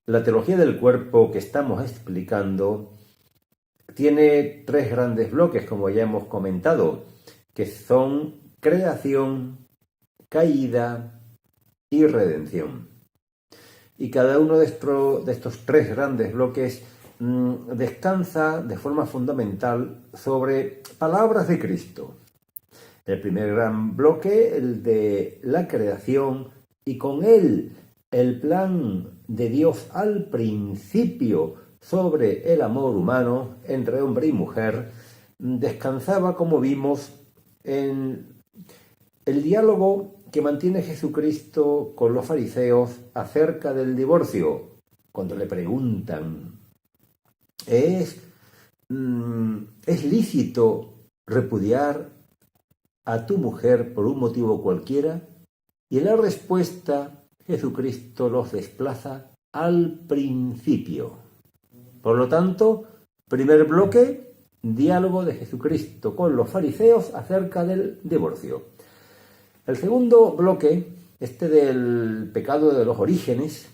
La teología del cuerpo que estamos explicando tiene tres grandes bloques, como ya hemos comentado, que son creación, caída y redención. Y cada uno de estos tres grandes bloques descansa de forma fundamental sobre palabras de Cristo. El primer gran bloque, el de la creación, y con él el plan de Dios al principio sobre el amor humano entre hombre y mujer, descansaba, como vimos, en el diálogo que mantiene Jesucristo con los fariseos acerca del divorcio, cuando le preguntan, ¿es lícito repudiar a tu mujer por un motivo cualquiera? Y en la respuesta Jesucristo los desplaza al principio. Por lo tanto, primer bloque, diálogo de Jesucristo con los fariseos acerca del divorcio. El segundo bloque, este del pecado de los orígenes,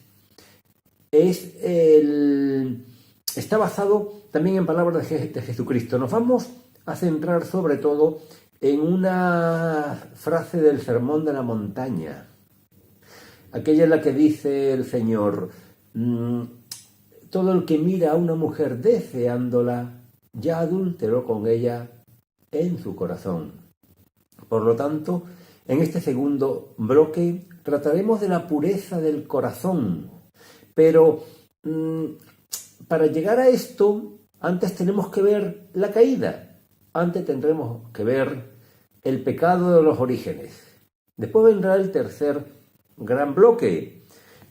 está basado también en palabras de Jesucristo. Nos vamos a centrar sobre todo en una frase del Sermón de la Montaña, aquella en la que dice el Señor: todo el que mira a una mujer deseándola, ya adulteró con ella en su corazón. Por lo tanto, en este segundo bloque trataremos de la pureza del corazón, pero para llegar a esto, antes tenemos que ver la caída, antes tendremos que ver el pecado de los orígenes. Después vendrá el tercer gran bloque,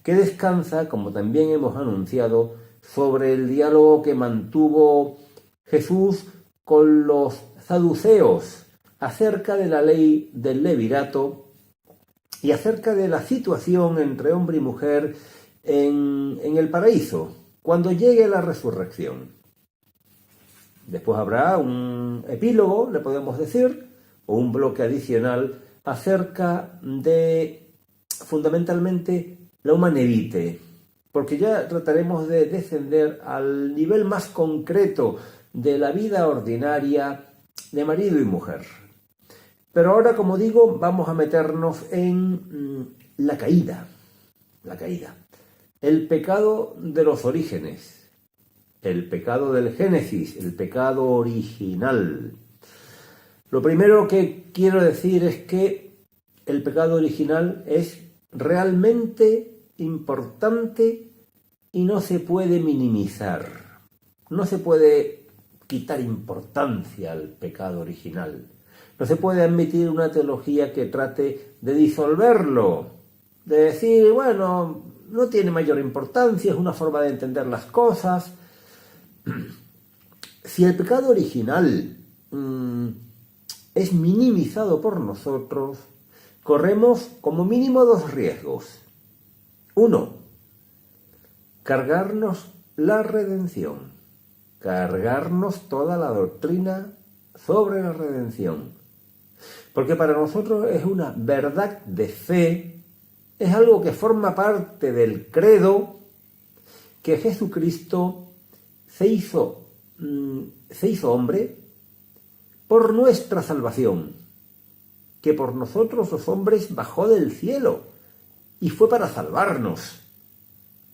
que descansa, como también hemos anunciado, sobre el diálogo que mantuvo Jesús con los saduceos acerca de la ley del levirato y acerca de la situación entre hombre y mujer en el paraíso, cuando llegue la resurrección. Después habrá un epílogo, le podemos decir, o un bloque adicional acerca de, fundamentalmente, la humanevite, porque ya trataremos de descender al nivel más concreto de la vida ordinaria de marido y mujer. Pero ahora, como digo, vamos a meternos en la caída, el pecado de los orígenes, el pecado del Génesis, el pecado original. Lo primero que quiero decir es que el pecado original es realmente importante y no se puede minimizar. No se puede quitar importancia al pecado original. No se puede admitir una teología que trate de disolverlo, de decir, bueno, no tiene mayor importancia, es una forma de entender las cosas. Si el pecado original es minimizado por nosotros, corremos como mínimo dos riesgos. Uno, cargarnos la redención, cargarnos toda la doctrina sobre la redención. Porque para nosotros es una verdad de fe, es algo que forma parte del credo, que Jesucristo se hizo hombre por nuestra salvación, que por nosotros los hombres bajó del cielo y fue para salvarnos.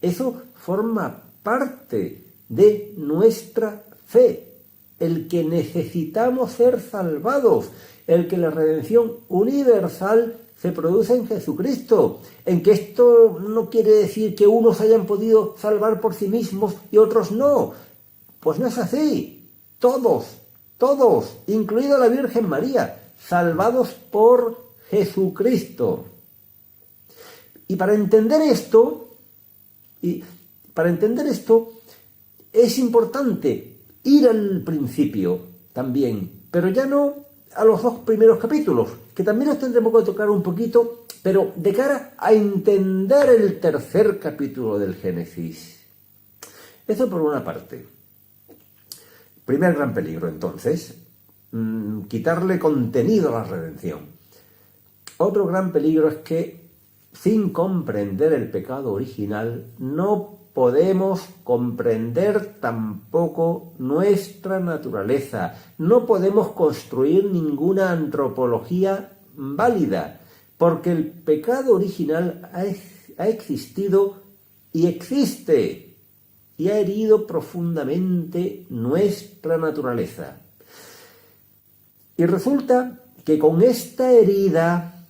Eso forma parte de nuestra fe, el que necesitamos ser salvados, el que la redención universal se produce en Jesucristo, en que esto no quiere decir que unos hayan podido salvar por sí mismos y otros no. Pues no es así. Todos, incluida la Virgen María, salvados por Jesucristo. Y para entender esto, es importante ir al principio también, pero ya no a los dos primeros capítulos, que también los tendremos que tocar un poquito, pero de cara a entender el tercer capítulo del Génesis. Eso por una parte. Primer gran peligro, entonces, quitarle contenido a la redención. Otro gran peligro es que, sin comprender el pecado original, no podemos comprender tampoco nuestra naturaleza. No podemos construir ninguna antropología válida, porque el pecado original ha existido y existe, y ha herido profundamente nuestra naturaleza. Y resulta que con esta herida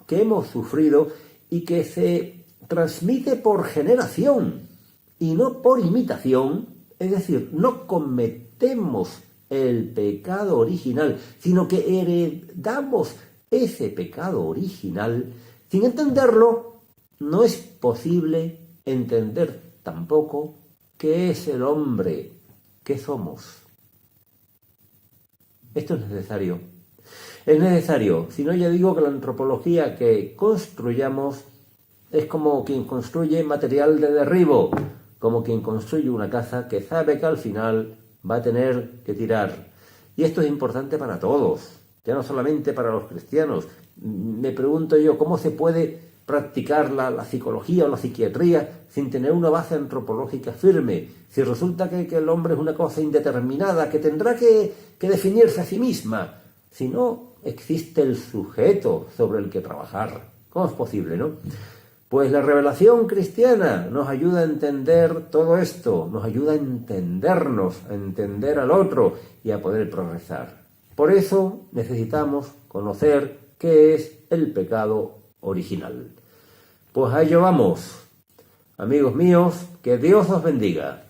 que hemos sufrido y que se transmite por generación y no por imitación, es decir, no cometemos el pecado original, sino que heredamos ese pecado original, sin entenderlo, no es posible entender tampoco qué es el hombre, qué somos. Esto es necesario. Es necesario, si no ya digo que la antropología que construyamos es como quien construye material de derribo, como quien construye una casa que sabe que al final va a tener que tirar. Y esto es importante para todos, ya no solamente para los cristianos. Me pregunto yo, ¿cómo se puede practicar la psicología o la psiquiatría sin tener una base antropológica firme? Si resulta que el hombre es una cosa indeterminada, que tendrá que definirse a sí misma, si no existe el sujeto sobre el que trabajar. ¿Cómo es posible, no? Pues la revelación cristiana nos ayuda a entender todo esto, nos ayuda a entendernos, a entender al otro y a poder progresar. Por eso necesitamos conocer qué es el pecado original. Pues a ello vamos. Amigos míos, que Dios os bendiga.